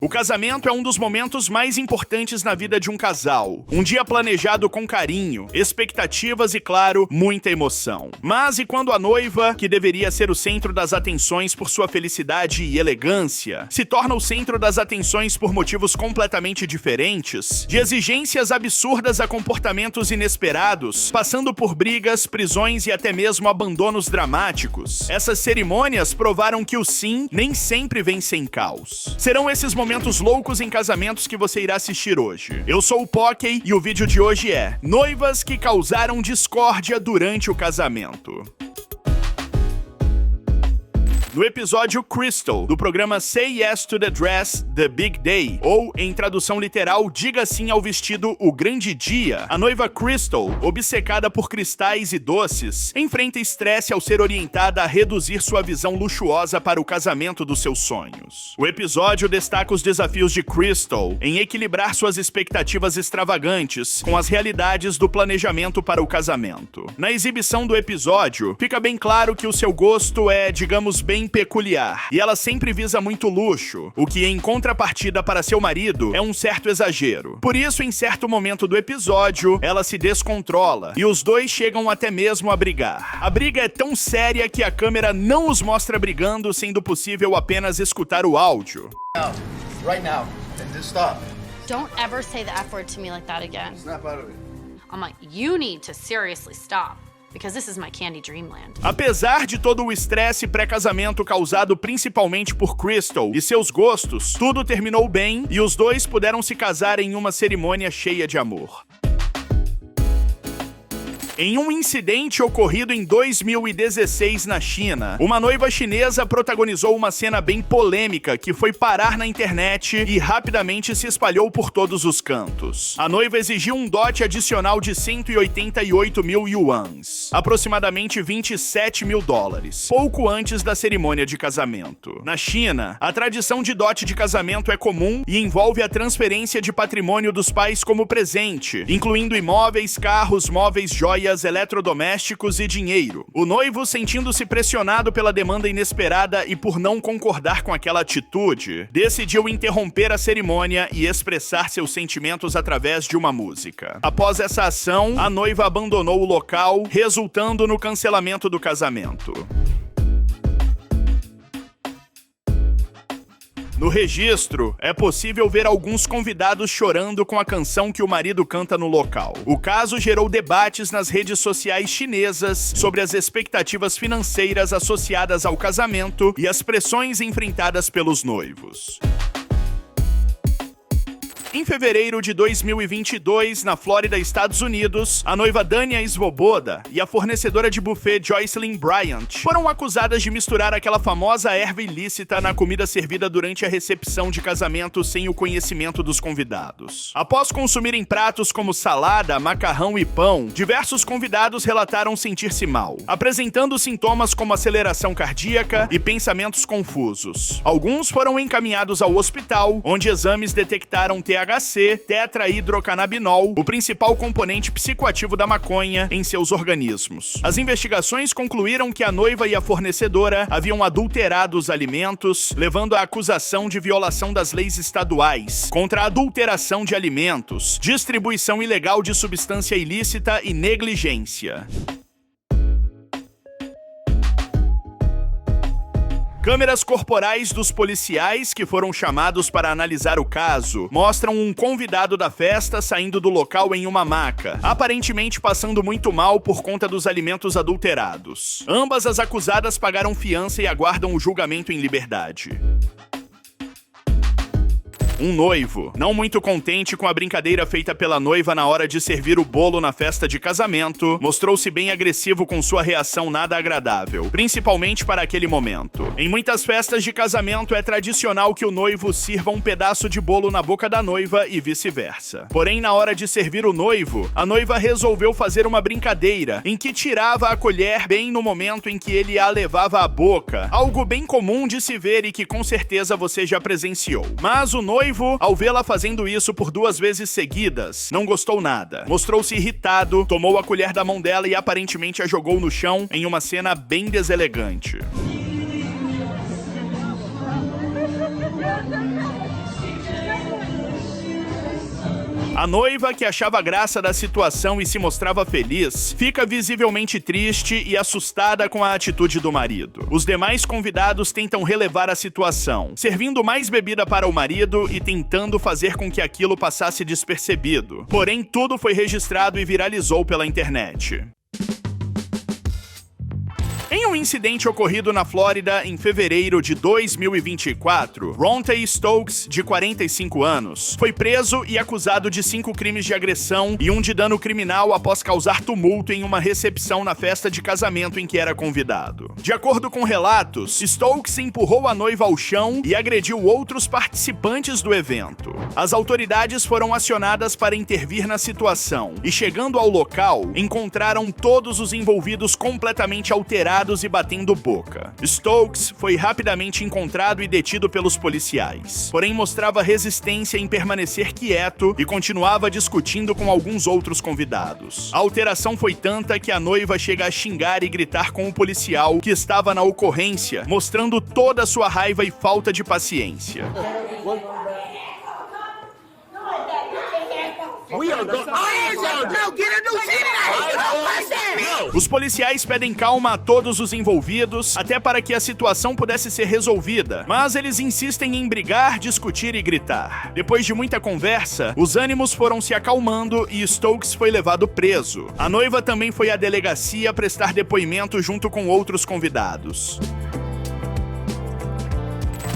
O casamento é um dos momentos mais importantes na vida de um casal. Um dia planejado com carinho, expectativas e, claro, muita emoção. Mas e quando a noiva, que deveria ser o centro das atenções por sua felicidade e elegância, se torna o centro das atenções por motivos completamente diferentes? De exigências absurdas a comportamentos inesperados, passando por brigas, prisões e até mesmo abandonos dramáticos. Essas cerimônias provaram que o sim nem sempre vem sem caos. Serão esses momentos loucos em casamentos que você irá assistir hoje. Eu sou o Pockey e o vídeo de hoje é Noivas que causaram discórdia durante o casamento. No episódio Crystal, do programa Say Yes to the Dress, The Big Day, ou, em tradução literal, Diga Sim ao Vestido, O Grande Dia, a noiva Crystal, obcecada por cristais e doces, enfrenta estresse ao ser orientada a reduzir sua visão luxuosa para o casamento dos seus sonhos. O episódio destaca os desafios de Crystal em equilibrar suas expectativas extravagantes com as realidades do planejamento para o casamento. Na exibição do episódio, fica bem claro que o seu gosto é, digamos, bem peculiar, e ela sempre visa muito luxo, o que em contrapartida para seu marido é um certo exagero. Por isso, em certo momento do episódio, ela se descontrola, e os dois chegam até mesmo a brigar. A briga é tão séria que a câmera não os mostra brigando, sendo possível apenas escutar o áudio. Right now, and just stop. Don't ever say the F word to me like that again. Snap out of it. I'm like, you need to seriously stop. Because this is my candy dreamland. Apesar de todo o estresse pré-casamento causado principalmente por Crystal e seus gostos, tudo terminou bem e os dois puderam se casar em uma cerimônia cheia de amor. Em um incidente ocorrido em 2016 na China, uma noiva chinesa protagonizou uma cena bem polêmica que foi parar na internet e rapidamente se espalhou por todos os cantos. A noiva exigiu um dote adicional de 188 mil yuans, aproximadamente 27 mil dólares, pouco antes da cerimônia de casamento. Na China, a tradição de dote de casamento é comum e envolve a transferência de patrimônio dos pais como presente, incluindo imóveis, carros, móveis, joias, eletrodomésticos e dinheiro. O noivo, sentindo-se pressionado pela demanda inesperada e por não concordar com aquela atitude, decidiu interromper a cerimônia e expressar seus sentimentos através de uma música. Após essa ação, a noiva abandonou o local, resultando no cancelamento do casamento. No registro, é possível ver alguns convidados chorando com a canção que o marido canta no local. O caso gerou debates nas redes sociais chinesas sobre as expectativas financeiras associadas ao casamento e as pressões enfrentadas pelos noivos. Em fevereiro de 2022, na Flórida, Estados Unidos, a noiva Dania Svoboda e a fornecedora de buffet Joycelyn Bryant foram acusadas de misturar aquela famosa erva ilícita na comida servida durante a recepção de casamento sem o conhecimento dos convidados. Após consumirem pratos como salada, macarrão e pão, diversos convidados relataram sentir-se mal, apresentando sintomas como aceleração cardíaca e pensamentos confusos. Alguns foram encaminhados ao hospital, onde exames detectaram THC, tetrahidrocannabinol, o principal componente psicoativo da maconha, em seus organismos. As investigações concluíram que a noiva e a fornecedora haviam adulterado os alimentos, levando à acusação de violação das leis estaduais contra a adulteração de alimentos, distribuição ilegal de substância ilícita e negligência. Câmeras corporais dos policiais que foram chamados para analisar o caso mostram um convidado da festa saindo do local em uma maca, aparentemente passando muito mal por conta dos alimentos adulterados. Ambas as acusadas pagaram fiança e aguardam o julgamento em liberdade. Um noivo, não muito contente com a brincadeira feita pela noiva na hora de servir o bolo na festa de casamento, mostrou-se bem agressivo com sua reação nada agradável, principalmente para aquele momento. Em muitas festas de casamento é tradicional que o noivo sirva um pedaço de bolo na boca da noiva e vice-versa. Porém, na hora de servir o noivo, a noiva resolveu fazer uma brincadeira em que tirava a colher bem no momento em que ele a levava à boca, algo bem comum de se ver e que com certeza você já presenciou. Mas o noivo, ao vê-la fazendo isso por 2 vezes seguidas, não gostou nada. Mostrou-se irritado, tomou a colher da mão dela e aparentemente a jogou no chão em uma cena bem deselegante. A noiva, que achava graça da situação e se mostrava feliz, fica visivelmente triste e assustada com a atitude do marido. Os demais convidados tentam relevar a situação, servindo mais bebida para o marido e tentando fazer com que aquilo passasse despercebido. Porém, tudo foi registrado e viralizou pela internet. Em um incidente ocorrido na Flórida em fevereiro de 2024, Ronte Stokes, de 45 anos, foi preso e acusado de 5 crimes de agressão e 1 de dano criminal após causar tumulto em uma recepção na festa de casamento em que era convidado. De acordo com relatos, Stokes empurrou a noiva ao chão e agrediu outros participantes do evento. As autoridades foram acionadas para intervir na situação e, chegando ao local, encontraram todos os envolvidos completamente alterados e batendo boca. Stokes foi rapidamente encontrado e detido pelos policiais, porém mostrava resistência em permanecer quieto e continuava discutindo com alguns outros convidados. A alteração foi tanta que a noiva chega a xingar e gritar com o policial que estava na ocorrência, mostrando toda a sua raiva e falta de paciência. Os policiais pedem calma a todos os envolvidos, até para que a situação pudesse ser resolvida, mas eles insistem em brigar, discutir e gritar. Depois de muita conversa, os ânimos foram se acalmando e Stokes foi levado preso. A noiva também foi à delegacia prestar depoimento junto com outros convidados.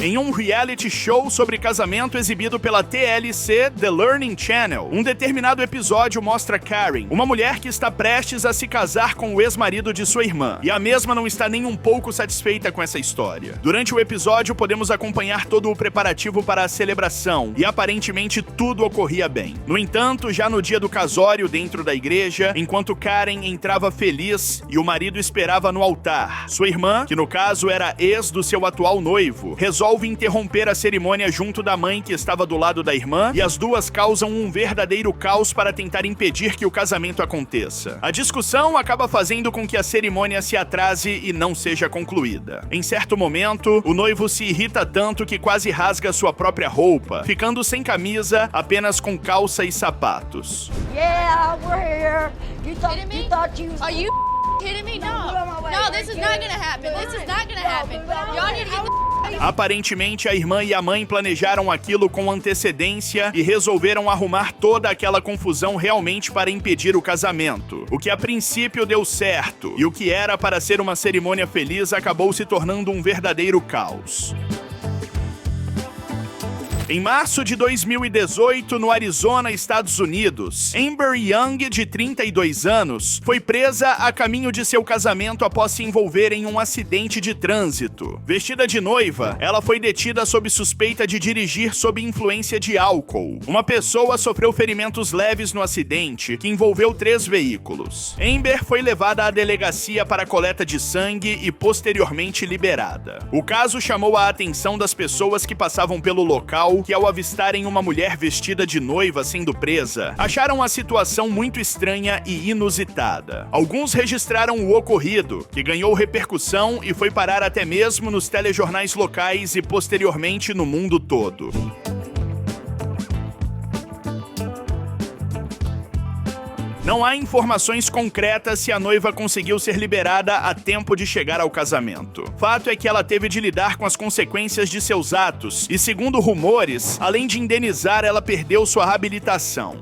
Em um reality show sobre casamento exibido pela TLC The Learning Channel, um determinado episódio mostra Karen, uma mulher que está prestes a se casar com o ex-marido de sua irmã, e a mesma não está nem um pouco satisfeita com essa história. Durante o episódio, podemos acompanhar todo o preparativo para a celebração, e aparentemente tudo ocorria bem. No entanto, já no dia do casório dentro da igreja, enquanto Karen entrava feliz e o marido esperava no altar, sua irmã, que no caso era ex do seu atual noivo, resolve interromper a cerimônia junto da mãe que estava do lado da irmã, e as duas causam um verdadeiro caos para tentar impedir que o casamento aconteça. A discussão acaba fazendo com que a cerimônia se atrase e não seja concluída. Em certo momento, o noivo se irrita tanto que quase rasga sua própria roupa, ficando sem camisa, apenas com calça e sapatos. Yeah, we're here. You thought you... Are you kidding me? No, this is not gonna happen. This is not gonna happen. Y'all need to get the... Aparentemente, a irmã e a mãe planejaram aquilo com antecedência e resolveram arrumar toda aquela confusão realmente para impedir o casamento. O que a princípio deu certo, e o que era para ser uma cerimônia feliz acabou se tornando um verdadeiro caos. Em março de 2018, no Arizona, Estados Unidos, Amber Young, de 32 anos, foi presa a caminho de seu casamento após se envolver em um acidente de trânsito. Vestida de noiva, ela foi detida sob suspeita de dirigir sob influência de álcool. Uma pessoa sofreu ferimentos leves no acidente, que envolveu 3 veículos. Amber foi levada à delegacia para coleta de sangue e posteriormente liberada. O caso chamou a atenção das pessoas que passavam pelo local, que ao avistarem uma mulher vestida de noiva sendo presa, acharam a situação muito estranha e inusitada. Alguns registraram o ocorrido, que ganhou repercussão e foi parar até mesmo nos telejornais locais e posteriormente no mundo todo. Não há informações concretas se a noiva conseguiu ser liberada a tempo de chegar ao casamento. Fato é que ela teve de lidar com as consequências de seus atos e, segundo rumores, além de indenizar, ela perdeu sua habilitação.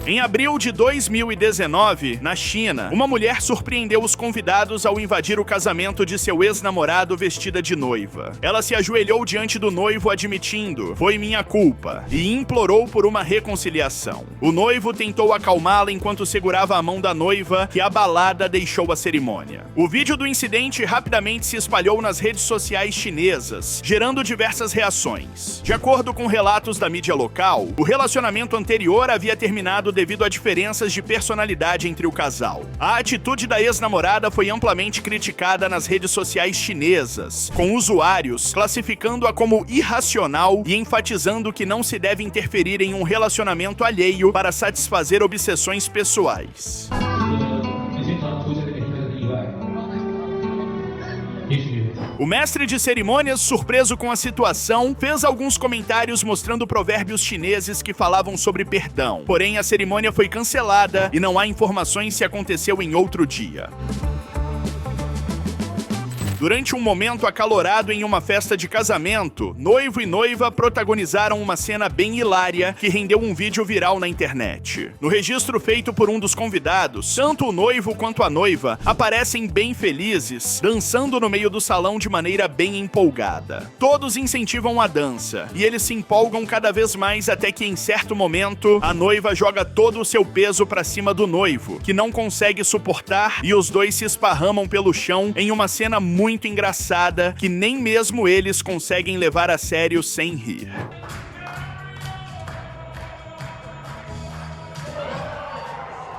Em abril de 2019, na China, uma mulher surpreendeu os convidados ao invadir o casamento de seu ex-namorado vestida de noiva. Ela se ajoelhou diante do noivo admitindo: "Foi minha culpa", e implorou por uma reconciliação. O noivo tentou acalmá-la enquanto segurava a mão da noiva, que abalada deixou a cerimônia. O vídeo do incidente rapidamente se espalhou nas redes sociais chinesas, gerando diversas reações. De acordo com relatos da mídia local, o relacionamento anterior havia terminado devido a diferenças de personalidade entre o casal. A atitude da ex-namorada foi amplamente criticada nas redes sociais chinesas, com usuários classificando-a como irracional e enfatizando que não se deve interferir em um relacionamento alheio para satisfazer obsessões pessoais. 이제 다 도저히 해결되는 이유가 예수님입니다. O mestre de cerimônias, surpreso com a situação, fez alguns comentários mostrando provérbios chineses que falavam sobre perdão. Porém, a cerimônia foi cancelada e não há informações se aconteceu em outro dia. Durante um momento acalorado em uma festa de casamento, noivo e noiva protagonizaram uma cena bem hilária que rendeu um vídeo viral na internet. No registro feito por um dos convidados, tanto o noivo quanto a noiva aparecem bem felizes, dançando no meio do salão de maneira bem empolgada. Todos incentivam a dança, e eles se empolgam cada vez mais até que, em certo momento, a noiva joga todo o seu peso pra cima do noivo, que não consegue suportar, e os dois se esparramam pelo chão em uma cena muito engraçada que nem mesmo eles conseguem levar a sério sem rir.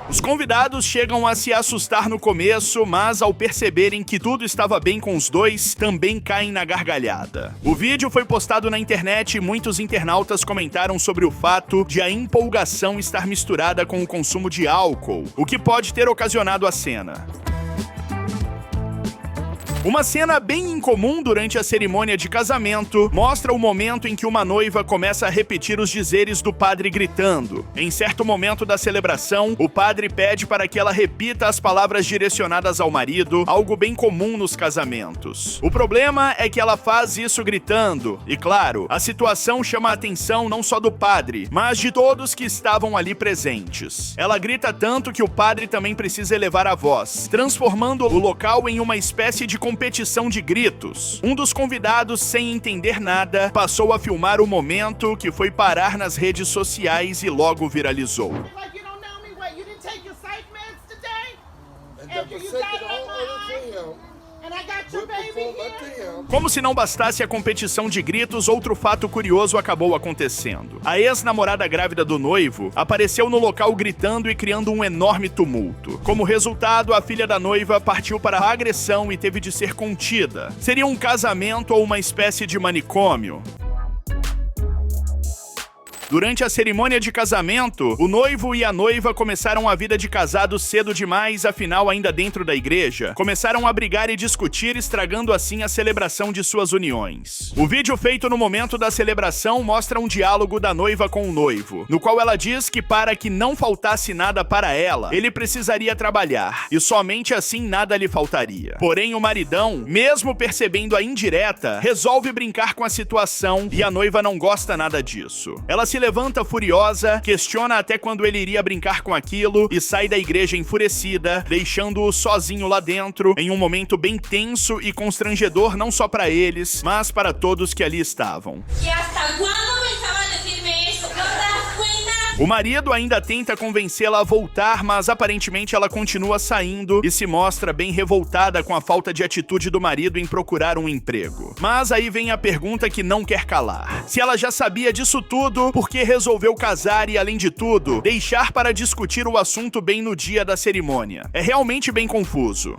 Os convidados chegam a se assustar no começo, mas ao perceberem que tudo estava bem com os dois, também caem na gargalhada. O vídeo foi postado na internet e muitos internautas comentaram sobre o fato de a empolgação estar misturada com o consumo de álcool, o que pode ter ocasionado a cena. Uma cena bem incomum durante a cerimônia de casamento mostra o momento em que uma noiva começa a repetir os dizeres do padre gritando. Em certo momento da celebração, o padre pede para que ela repita as palavras direcionadas ao marido, algo bem comum nos casamentos. O problema é que ela faz isso gritando, e claro, a situação chama a atenção não só do padre, mas de todos que estavam ali presentes. Ela grita tanto que o padre também precisa elevar a voz, transformando o local em uma espécie de competição de gritos. Um dos convidados, sem entender nada, passou a filmar o momento, que foi parar nas redes sociais e logo viralizou. Como se não bastasse a competição de gritos, outro fato curioso acabou acontecendo. A ex-namorada grávida do noivo apareceu no local gritando e criando um enorme tumulto. Como resultado, a filha da noiva partiu para a agressão e teve de ser contida. Seria um casamento ou uma espécie de manicômio? Durante a cerimônia de casamento, o noivo e a noiva começaram a vida de casados cedo demais, afinal ainda dentro da igreja. Começaram a brigar e discutir, estragando assim a celebração de suas uniões. O vídeo feito no momento da celebração mostra um diálogo da noiva com o noivo, no qual ela diz que para que não faltasse nada para ela, ele precisaria trabalhar, e somente assim nada lhe faltaria. Porém, o maridão, mesmo percebendo a indireta, resolve brincar com a situação e a noiva não gosta nada disso. Ela se levanta furiosa, questiona até quando ele iria brincar com aquilo e sai da igreja enfurecida, deixando-o sozinho lá dentro, em um momento bem tenso e constrangedor não só para eles, mas para todos que ali estavam. ¿Y hasta cuándo pensaba decirme eso? ¿No te das cuenta? O marido ainda tenta convencê-la a voltar, mas aparentemente ela continua saindo e se mostra bem revoltada com a falta de atitude do marido em procurar um emprego. Mas aí vem a pergunta que não quer calar. Se ela já sabia disso tudo, por que resolveu casar e, além de tudo, deixar para discutir o assunto bem no dia da cerimônia? É realmente bem confuso.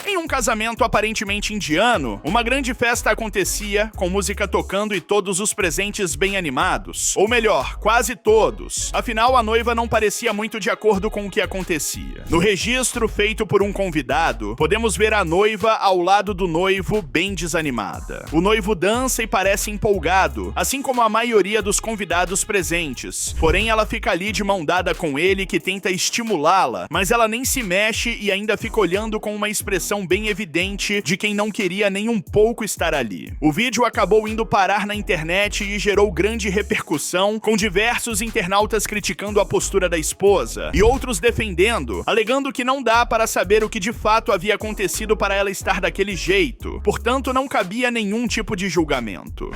Em um casamento aparentemente indiano, uma grande festa acontecia, com música tocando e todos os presentes bem animados. Ou melhor, quase todos. Afinal, a noiva não parecia muito de acordo com o que acontecia. No registro feito por um convidado, podemos ver a noiva ao lado do noivo bem desanimada. O noivo dança e parece empolgado, assim como a maioria dos convidados presentes. Porém, ela fica ali de mão dada com ele, que tenta estimulá-la, mas ela nem se mexe e ainda fica olhando com uma expressão bem evidente de quem não queria nem um pouco estar ali. O vídeo acabou indo parar na internet e gerou grande repercussão, com diversos internautas criticando a postura da esposa e outros defendendo, alegando que não dá para saber o que de fato havia acontecido para ela estar daquele jeito, portanto não cabia nenhum tipo de julgamento.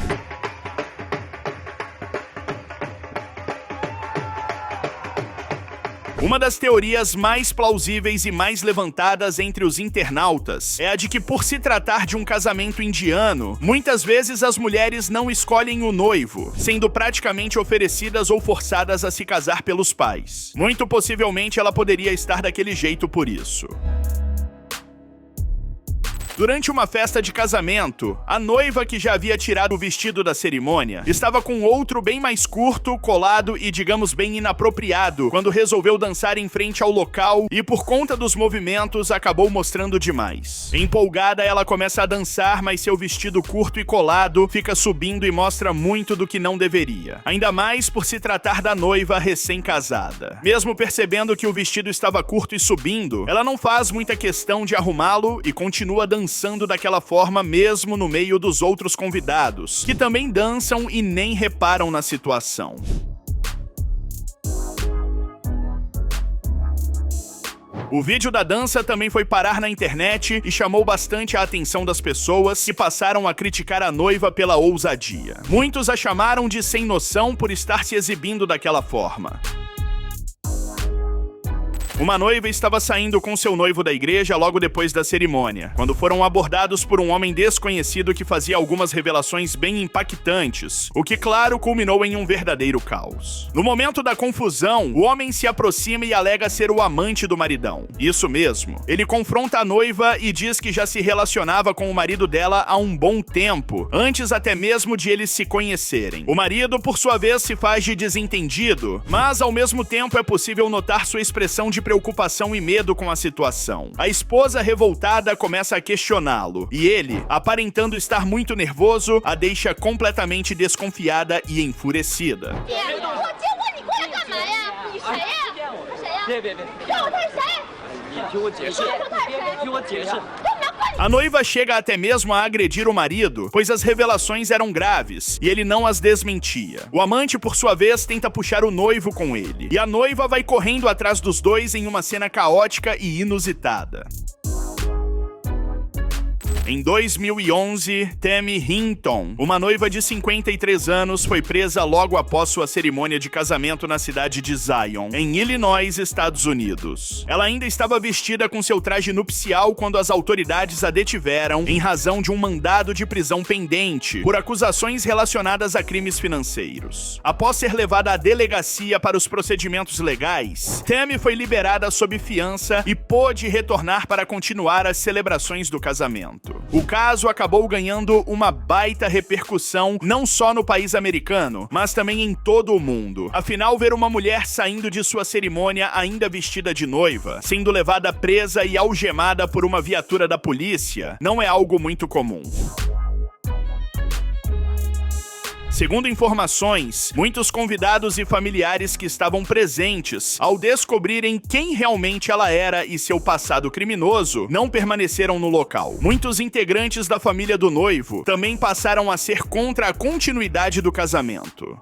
Uma das teorias mais plausíveis e mais levantadas entre os internautas é a de que, por se tratar de um casamento indiano, muitas vezes as mulheres não escolhem o noivo, sendo praticamente oferecidas ou forçadas a se casar pelos pais. Muito possivelmente ela poderia estar daquele jeito por isso. Durante uma festa de casamento, a noiva, que já havia tirado o vestido da cerimônia, estava com outro bem mais curto, colado e, digamos, bem inapropriado, quando resolveu dançar em frente ao local e, por conta dos movimentos, acabou mostrando demais. Empolgada, ela começa a dançar, mas seu vestido curto e colado fica subindo e mostra muito do que não deveria. Ainda mais por se tratar da noiva recém-casada. Mesmo percebendo que o vestido estava curto e subindo, ela não faz muita questão de arrumá-lo e continua dançando daquela forma mesmo no meio dos outros convidados, que também dançam e nem reparam na situação. O vídeo da dança também foi parar na internet e chamou bastante a atenção das pessoas, que passaram a criticar a noiva pela ousadia. Muitos a chamaram de sem noção por estar se exibindo daquela forma. Uma noiva estava saindo com seu noivo da igreja logo depois da cerimônia, quando foram abordados por um homem desconhecido que fazia algumas revelações bem impactantes, o que, claro, culminou em um verdadeiro caos. No momento da confusão, o homem se aproxima e alega ser o amante do maridão. Isso mesmo. Ele confronta a noiva e diz que já se relacionava com o marido dela há um bom tempo, antes até mesmo de eles se conhecerem. O marido, por sua vez, se faz de desentendido, mas ao mesmo tempo é possível notar sua expressão de preocupação e medo com a situação. A esposa, revoltada, começa a questioná-lo, e ele, aparentando estar muito nervoso, a deixa completamente desconfiada e enfurecida. A noiva chega até mesmo a agredir o marido, pois as revelações eram graves, e ele não as desmentia. O amante, por sua vez, tenta puxar o noivo com ele, e a noiva vai correndo atrás dos dois em uma cena caótica e inusitada. Em 2011, Tammy Hinton, uma noiva de 53 anos, foi presa logo após sua cerimônia de casamento na cidade de Zion, em Illinois, Estados Unidos. Ela ainda estava vestida com seu traje nupcial quando as autoridades a detiveram em razão de um mandado de prisão pendente por acusações relacionadas a crimes financeiros. Após ser levada à delegacia para os procedimentos legais, Tammy foi liberada sob fiança e pôde retornar para continuar as celebrações do casamento. O caso acabou ganhando uma baita repercussão não só no país americano, mas também em todo o mundo. Afinal, ver uma mulher saindo de sua cerimônia ainda vestida de noiva, sendo levada presa e algemada por uma viatura da polícia, não é algo muito comum. Segundo informações, muitos convidados e familiares que estavam presentes, ao descobrirem quem realmente ela era e seu passado criminoso, não permaneceram no local. Muitos integrantes da família do noivo também passaram a ser contra a continuidade do casamento.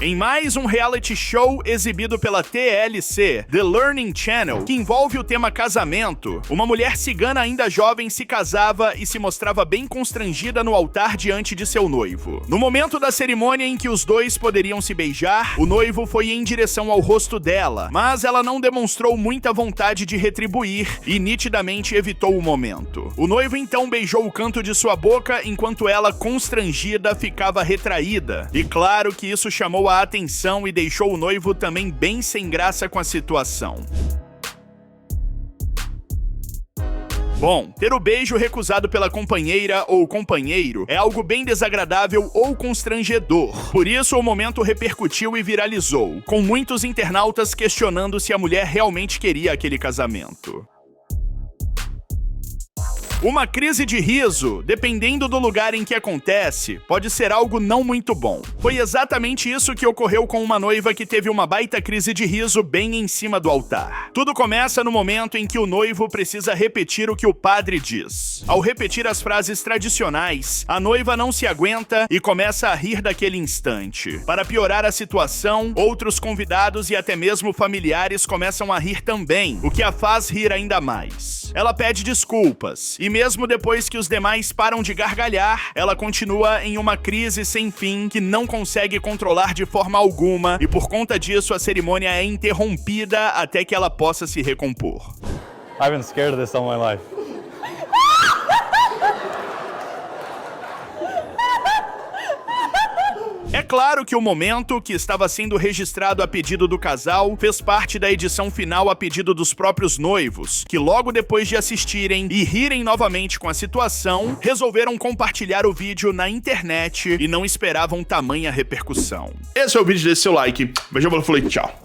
Em mais um reality show exibido pela TLC, The Learning Channel, que envolve o tema casamento, uma mulher cigana ainda jovem se casava e se mostrava bem constrangida no altar diante de seu noivo. No momento da cerimônia em que os dois poderiam se beijar, o noivo foi em direção ao rosto dela, mas ela não demonstrou muita vontade de retribuir e nitidamente evitou o momento. O noivo então beijou o canto de sua boca enquanto ela, constrangida, ficava retraída. E claro que isso chamou a atenção e deixou o noivo também bem sem graça com a situação. Bom, ter o beijo recusado pela companheira ou companheiro é algo bem desagradável ou constrangedor. Por isso, o momento repercutiu e viralizou, com muitos internautas questionando se a mulher realmente queria aquele casamento. Uma crise de riso, dependendo do lugar em que acontece, pode ser algo não muito bom. Foi exatamente isso que ocorreu com uma noiva que teve uma baita crise de riso bem em cima do altar. Tudo começa no momento em que o noivo precisa repetir o que o padre diz. Ao repetir as frases tradicionais, a noiva não se aguenta e começa a rir daquele instante. Para piorar a situação, outros convidados e até mesmo familiares começam a rir também, o que a faz rir ainda mais. Ela pede desculpas, e mesmo depois que os demais param de gargalhar, ela continua em uma crise sem fim que não consegue controlar de forma alguma, e por conta disso a cerimônia é interrompida até que ela possa se recompor. I've been scared of this all my life. É claro que o momento, que estava sendo registrado a pedido do casal, fez parte da edição final a pedido dos próprios noivos, que logo depois de assistirem e rirem novamente com a situação, resolveram compartilhar o vídeo na internet e não esperavam tamanha repercussão. Esse é o vídeo, desse seu like. Beijo, falei, tchau.